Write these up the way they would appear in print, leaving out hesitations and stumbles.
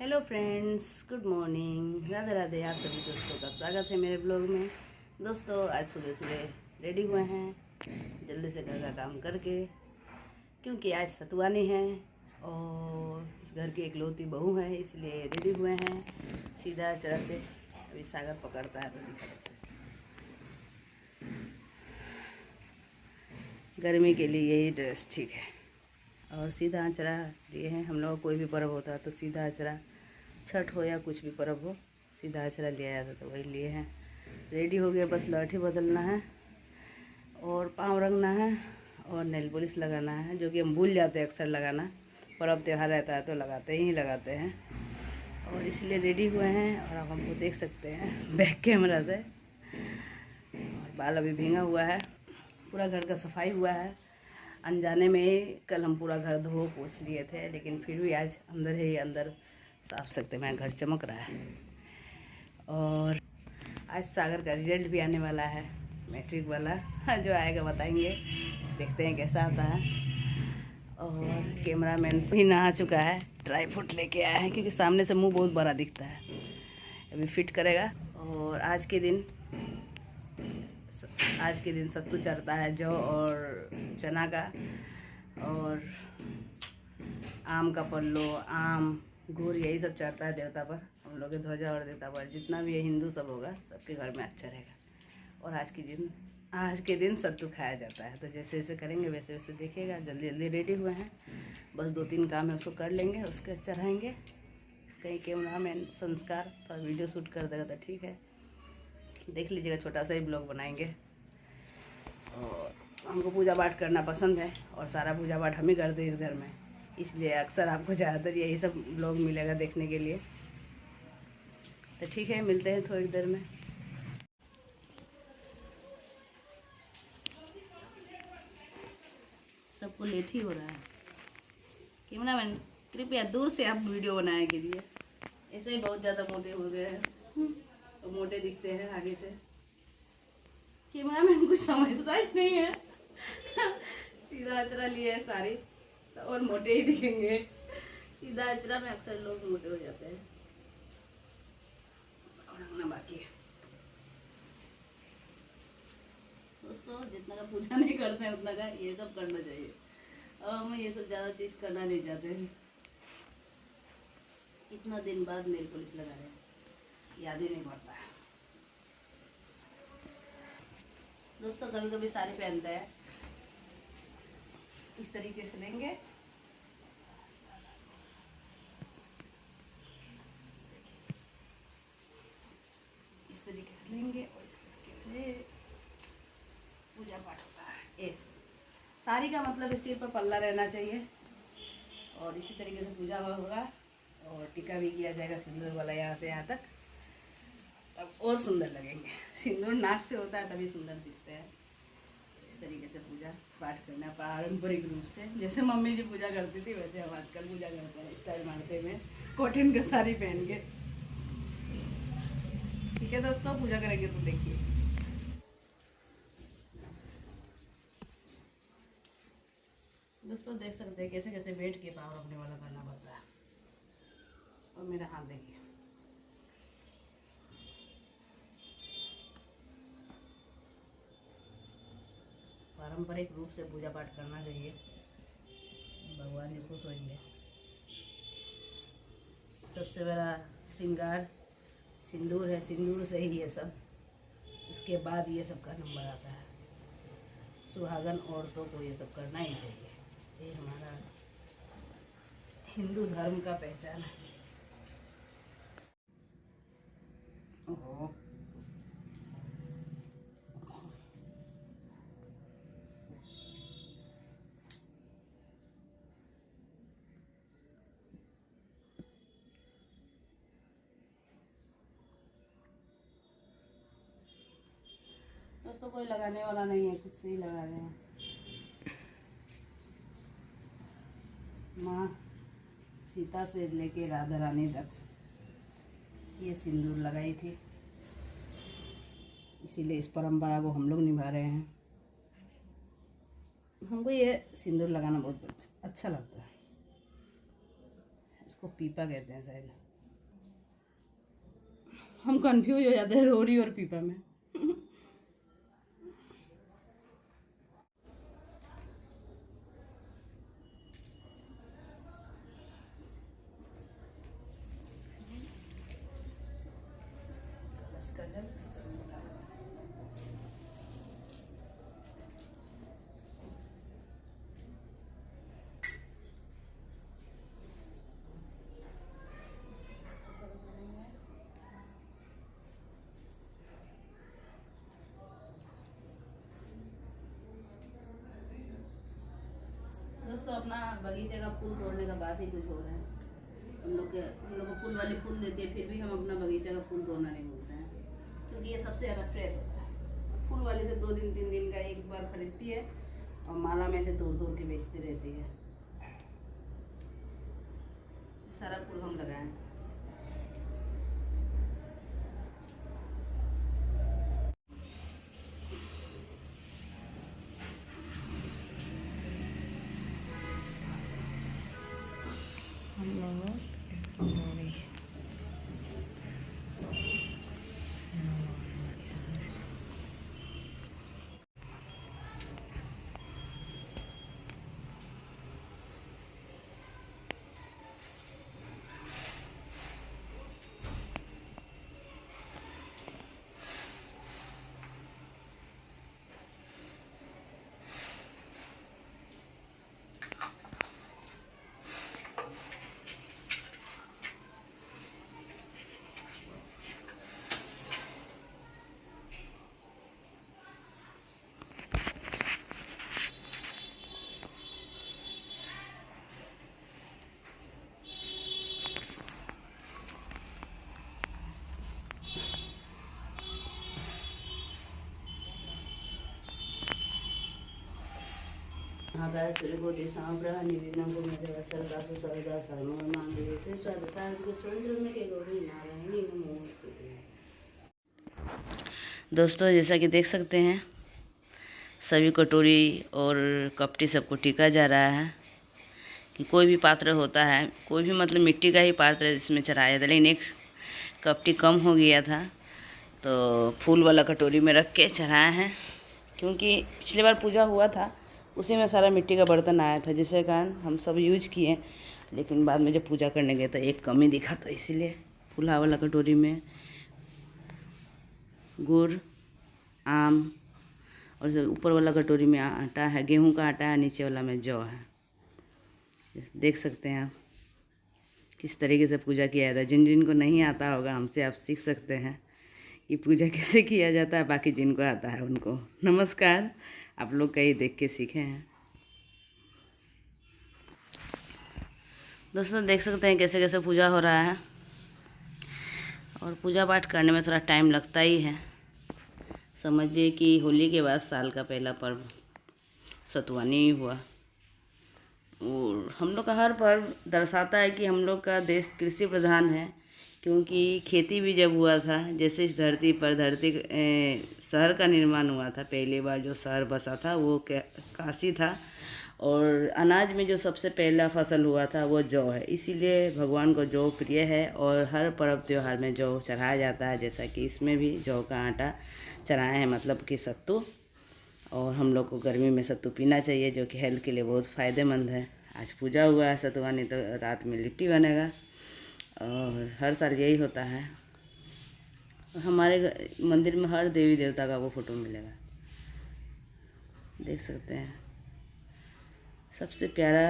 Hello friends, good morning, Radhe Radhe. आप सभी दोस्तों का स्वागत है मेरे ब्लॉग में। दोस्तों, आज सुबह सुबह रेडी हुए हैं जल्दी से घर का काम करके, क्योंकि आज सतुआनी है और इस घर की इकलौती बहू है, इसलिए रेडी हुए हैं सीधा तरह से। अभी सागर पकड़ता है तो दिखा देते हैं। गर्मी के लिए यही ड्रेस ठीक है। और सीधा आँचरा लिए हैं। हम लोग कोई भी पर्व होता है तो सीधा आँचरा, छठ हो या कुछ भी पर्व हो, सीधा आँचरा लिया जाता तो वही लिए हैं। रेडी हो गए, बस लौठी बदलना है और पाँव रंगना है और नेल पॉलिश लगाना है, जो कि हम भूल जाते हैं अक्सर लगाना। पर्व त्यौहार रहता है तो लगाते हैं और इसलिए रेडी हुए हैं। और आप हमको देख सकते हैं बैक कैमरा से। और बाल अभी भींगा हुआ है, पूरा घर का सफाई हुआ है। अनजाने में कल हम पूरा घर धो पोंछ लिए थे, लेकिन फिर भी आज अंदर ही अंदर साफ सकते में घर चमक रहा है। और आज सागर का रिजल्ट भी आने वाला है, मैट्रिक वाला। जो आएगा बताएंगे, देखते हैं कैसा आता है। और कैमरामैन भी नहा चुका है, ड्राई फ्रूट लेके आया है, क्योंकि सामने से मुंह बहुत बड़ा दिखता है, अभी फिट करेगा। और आज के दिन सत्तू चढ़ता है, जौ और चना का, और आम का पल्लो, आम गुड़, यही सब चढ़ता है देवता पर। हम लोग के ध्वजा और देवता पर जितना भी ये हिंदू सब होगा, सबके घर में अच्छा रहेगा। और आज के दिन सत्तू खाया जाता है, तो जैसे जैसे करेंगे वैसे वैसे देखिएगा। जल्दी जल्दी रेडी हुए हैं, बस 2-3 काम है, उसको कर लेंगे, उसके चढ़ाएंगे। कहीं कैमरा मैन संस्कार थोड़ा वीडियो शूट कर देगा तो ठीक है, देख लीजिएगा। छोटा सा ही ब्लॉग बनाएंगे। और हमको पूजा पाठ करना पसंद है और सारा पूजा पाठ हम ही करते हैं इस घर में, इसलिए अक्सर आपको ज़्यादातर यही सब ब्लॉग मिलेगा देखने के लिए। तो ठीक है, मिलते हैं थोड़ी देर में। सबको लेट ही हो रहा है। कैमरामैन कृपया दूर से आप वीडियो बनाने के लिए। ऐसे ही बहुत ज़्यादा मोटे हो गए हैं, तो मोटे दिखते हैं आगे से। कैमरामैन कुछ समझता ही नहीं है। सीधा अचरा लिए है साड़ी, तो और मोटे ही दिखेंगे। सीधा अचरा में अक्सर लोग मोटे हो जाते हैं। रंगना बाकी है दोस्तों, जितना का पूजा नहीं करते हैं उतना का ये सब करना चाहिए। और हम ये सब ज़्यादा चीज़ करना नहीं चाहते हैं। इतना दिन बाद नेल पॉलिश लगा रहे हैं, याद ही नहीं पड़ता है दोस्तों। कभी कभी साड़ी पहनते हैं, इस तरीके से लेंगे, इस तरीके से लेंगे और इस तरीके से पूजा पाठ होता है। ऐसे साड़ी का मतलब है सिर पर पल्ला रहना चाहिए, और इसी तरीके से पूजा होगा। और टीका भी किया जाएगा सिंदूर वाला, यहाँ से यहाँ तक, तब और सुंदर लगेंगे। सिंदूर नाक से होता है तभी सुंदर दिखते हैं। इस तरीके से पूजा पाठ करना पारंपरिक रूप से, जैसे मम्मी जी पूजा करती थी वैसे हम आजकल पूजा करते हैं, स्टाइल मारते हुए कॉटन का साड़ी पहन के। ठीक है दोस्तों, पूजा करेंगे तो देखिए। दोस्तों देख सकते हैं कैसे कैसे बैठ के पाँव रखने वाला करना पड़ता है। और मेरा हाथ देखिए, पारंपरिक रूप से पूजा पाठ करना चाहिए, भगवान जी खुश होंगे। सबसे बड़ा श्रृंगार सिंदूर है, सिंदूर से ही ये सब, उसके बाद ये सब का नंबर आता है। सुहागन औरतों को ये सब करना ही चाहिए, ये हमारा हिंदू धर्म का पहचान है। ओहो, दोस्तों कोई लगाने वाला नहीं है, खुद से ही लगा रहे हैं। माँ सीता से लेके राधा रानी तक ये सिंदूर लगाई थी, इसीलिए इस परंपरा को हम लोग निभा रहे हैं। हमको ये सिंदूर लगाना बहुत अच्छा लगता है। इसको पीपा कहते हैं शायद। हम कंफ्यूज हो जाते हैं रोरी और पीपा में। दोस्तों अपना बगीचे का फूल तोड़ने का बात ही कुछ हो रहा है। हम लोग को फूल वाले फूल देते हैं, फिर भी हम अपना बगीचा का फूल तोड़ना नहीं भूलते हैं, क्योंकि ये सबसे ज़्यादा फ्रेश होता है। फूल वाले से 2 दिन 3 दिन का एक बार खरीदती है और माला में से तोड़ तोड़ के बेचती रहती है। सारा फूल हम लगाएं। आकाशकोटि साम्राज्य निर्विघ्नं कुर्मते सर्वकार्येषु सर्वदा सर्वमङ्गलमाङ्गल्ये शिवे सार्वजनिके सुरेंद्रमते गौरी नारायणी नमोस्तुते। दोस्तों जैसा कि देख सकते हैं सभी कटोरी और कपटी सबको टीका जा रहा है कि कोई भी पात्र होता है, कोई भी मतलब मिट्टी का ही पात्र है जिसमें चढ़ाया जाता है। लेकिन एक कपटी कम हो गया था तो फूल वाला कटोरी में रख के चढ़ाए हैं, क्योंकि पिछली बार पूजा हुआ था उसी में सारा मिट्टी का बर्तन आया था, जिसके कारण हम सब यूज किए। लेकिन बाद में जब पूजा करने गए तो एक कमी दिखा, तो इसीलिए फूला वाला कटोरी में गुड़, आम, और जो ऊपर वाला कटोरी में आटा है, गेहूं का आटा है, नीचे वाला में जौ है। देख सकते हैं आप किस तरीके से पूजा किया जाता है। जिन जिनको नहीं आता होगा हमसे आप सीख सकते हैं कि पूजा कैसे किया जाता है। बाकी जिनको आता है उनको नमस्कार, आप लोग कहीं देख के सीखे हैं। दोस्तों देख सकते हैं कैसे कैसे पूजा हो रहा है, और पूजा पाठ करने में थोड़ा टाइम लगता ही है। समझिए कि होली के बाद साल का पहला पर्व सतुवानी हुआ, और हम लोग का हर पर्व दर्शाता है कि हम लोग का देश कृषि प्रधान है। क्योंकि खेती भी जब हुआ था, जैसे इस धरती पर शहर का निर्माण हुआ था, पहली बार जो शहर बसा था वो काशी था, और अनाज में जो सबसे पहला फसल हुआ था वो जौ है। इसीलिए भगवान को जौ प्रिय है और हर पर्व त्योहार में जौ चढ़ाया जाता है। जैसा कि इसमें भी जौ का आटा चढ़ाए हैं, मतलब कि सत्तू। और हम लोग को गर्मी में सत्तू पीना चाहिए, जो कि हेल्थ के लिए बहुत फ़ायदेमंद है। आज पूजा हुआ है सतुवानी, तो रात में लिट्टी बनेगा, और हर साल यही होता है। हमारे मंदिर में हर देवी देवता का वो फ़ोटो मिलेगा, देख सकते हैं। सबसे प्यारा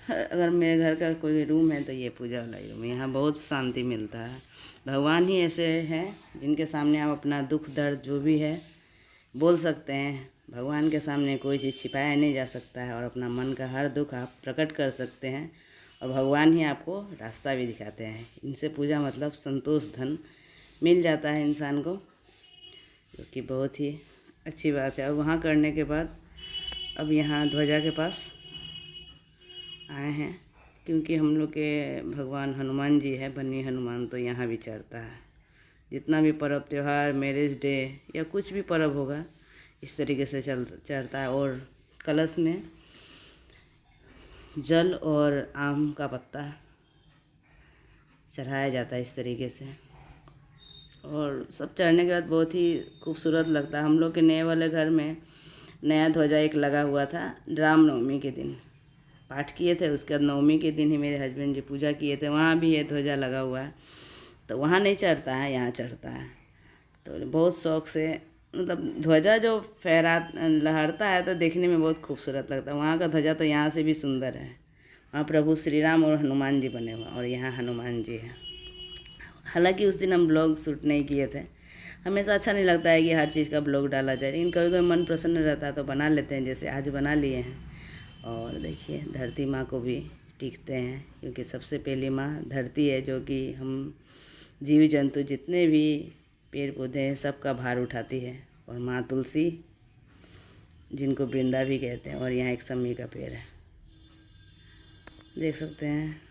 अगर मेरे घर का कोई रूम है तो ये पूजा वाला ही रूम है। यहाँ बहुत शांति मिलता है। भगवान ही ऐसे हैं जिनके सामने आप अपना दुख दर्द जो भी है बोल सकते हैं। भगवान के सामने कोई चीज़ छिपाया नहीं जा सकता है, और अपना मन का हर दुख आप प्रकट कर सकते हैं, और भगवान ही आपको रास्ता भी दिखाते हैं। इनसे पूजा मतलब संतोष धन मिल जाता है इंसान को, जो कि बहुत ही अच्छी बात है। और वहाँ करने के बाद अब यहाँ ध्वजा के पास आए हैं, क्योंकि हम लोग के भगवान हनुमान जी है, बन्नी हनुमान, तो यहाँ भी चढ़ता है। जितना भी पर्व त्योहार, मैरिज डे या कुछ भी पर्व होगा इस तरीके से चढ़ता है। और कलश में जल और आम का पत्ता चढ़ाया जाता है इस तरीके से। और सब चढ़ने के बाद बहुत ही खूबसूरत लगता है। हम लोग के नए वाले घर में नया ध्वजा एक लगा हुआ था। रामनवमी के दिन पाठ किए थे, उसके बाद नवमी के दिन ही मेरे हस्बैंड जी पूजा किए थे। वहाँ भी ये ध्वजा लगा हुआ है, तो वहाँ नहीं चढ़ता है, यहाँ चढ़ता है। तो बहुत शौक़ से मतलब ध्वजा जो लहरता है तो देखने में बहुत खूबसूरत लगता है। वहाँ का ध्वजा तो यहाँ से भी सुंदर है। वहाँ प्रभु श्री राम और हनुमान जी बने हुए, और यहाँ हनुमान जी हैं। हालांकि उस दिन हम ब्लॉग शूट नहीं किए थे। हमेशा अच्छा नहीं लगता है कि हर चीज़ का ब्लॉग डाला जाए, लेकिन कभी कभी मन प्रसन्न रहता है तो बना लेते हैं, जैसे आज बना लिए हैं। और देखिए धरती माँ को भी टीकते हैं, क्योंकि सबसे पहली माँ धरती है, जो कि हम जीव जंतु जितने भी पेड़ पौधे हैं सबका भार उठाती है। और माँ तुलसी, जिनको वृंदा भी कहते हैं, और यहाँ एक सम्मी का पेड़ है, देख सकते हैं।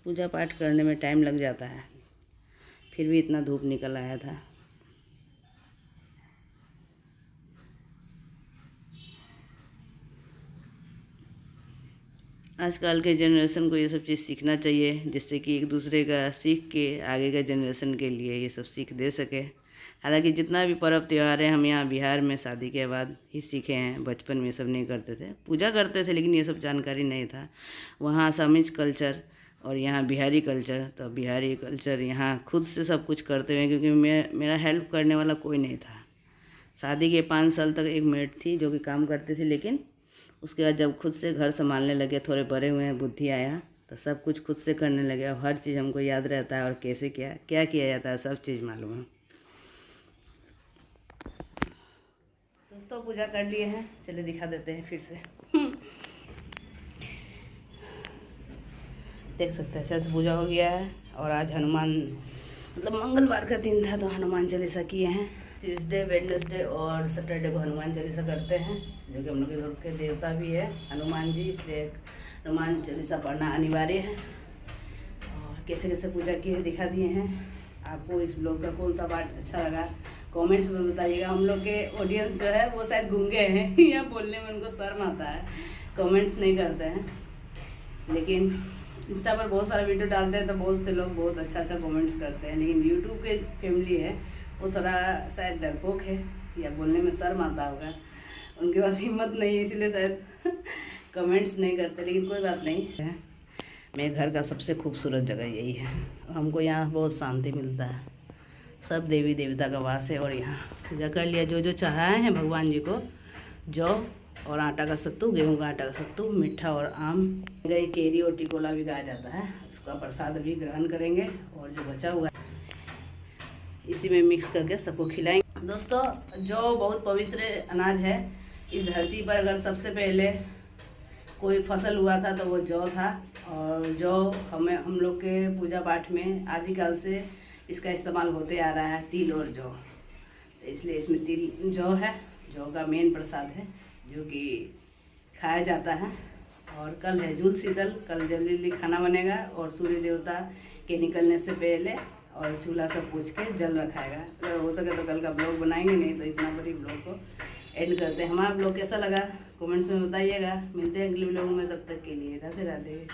पूजा पाठ करने में टाइम लग जाता है, फिर भी इतना धूप निकल आया था। आजकल के जनरेशन को ये सब चीज़ सीखना चाहिए, जिससे कि एक दूसरे का सीख के आगे के जनरेशन के लिए ये सब सीख दे सके। हालांकि जितना भी पर्व त्यौहार है हम यहाँ बिहार में शादी के बाद ही सीखे हैं। बचपन में सब नहीं करते थे, पूजा करते थे लेकिन ये सब जानकारी नहीं था। वहाँ असमीज कल्चर और यहाँ बिहारी कल्चर, तो बिहारी कल्चर यहाँ खुद से सब कुछ करते हुए, क्योंकि मेरा हेल्प करने वाला कोई नहीं था। शादी के 5 साल तक एक मेड थी जो कि काम करती थी, लेकिन उसके बाद जब खुद से घर संभालने लगे, थोड़े बड़े हुए हैं, बुद्धि आया, तो सब कुछ खुद से करने लगे। और हर चीज़ हमको याद रहता है, और कैसे क्या क्या किया जाता है सब चीज़ मालूम है। दोस्तों पूजा कर लिए हैं, चलिए दिखा देते हैं फिर से। देख सकते हैं अच्छे से पूजा हो गया है। और आज हनुमान मतलब मंगलवार का दिन था, तो हनुमान चालीसा किए हैं। ट्यूसडे, वेडनेसडे और सैटरडे को हनुमान चालीसा करते हैं, जो कि हम लोग के घर के देवता भी है हनुमान जी, इसलिए हनुमान चालीसा पढ़ना अनिवार्य है। और कैसे कैसे पूजा की है दिखा दिए हैं। आपको इस ब्लॉग का कौन सा पार्ट अच्छा लगा कमेंट्स में बताइएगा। हम लोग के ऑडियंस जो है वो शायद गूंगे हैं या बोलने में उनको शर्म आता है, कमेंट्स नहीं करते हैं। लेकिन इंस्टा पर बहुत सारा वीडियो डालते हैं तो बहुत से लोग बहुत अच्छा कमेंट्स करते हैं। लेकिन यूट्यूब के फैमिली है वो थोड़ा शायद डरपोक है, या बोलने में शर्म आता होगा, उनके पास हिम्मत नहीं है, इसलिए शायद कमेंट्स नहीं करते। लेकिन कोई बात नहीं है, मेरे घर का सबसे खूबसूरत जगह यही है। हमको यहाँ बहुत शांति मिलता है, सब देवी देवता का वास है। और यहाँ पूजा कर लिया, जो जो चढ़ाए हैं भगवान जी को, जौ और आटा का सत्तू, गेहूं का आटा का सत्तू, मीठा और आम, गई केरी और टिकोला भी गाया जाता है, उसका प्रसाद भी ग्रहण करेंगे। और जो बचा हुआ इसी में मिक्स करके सबको खिलाएंगे। दोस्तों जौ बहुत पवित्र अनाज है। इस धरती पर अगर सबसे पहले कोई फसल हुआ था तो वो जौ था। और जौ हम लोग के पूजा पाठ में आदिकाल से इसका इस्तेमाल होते आ रहा है, तिल और जौ, तो इसलिए इसमें तिल जौ है, जौ का मेन प्रसाद है जो कि खाया जाता है। और कल है जूल शीतल, कल जल्दी जल्दी खाना बनेगा और सूर्य देवता के निकलने से पहले और चूल्हा सब पूछ के जल रखाएगा। अगर हो सके तो कल का ब्लॉग बनाएंगे, नहीं तो इतना बड़ी ब्लॉग को एंड करते हैं। हमारा ब्लॉग कैसा लगा कमेंट्स में बताइएगा। मिलते हैं अगले ब्लॉग में, तब तक के लिए राधे राधे।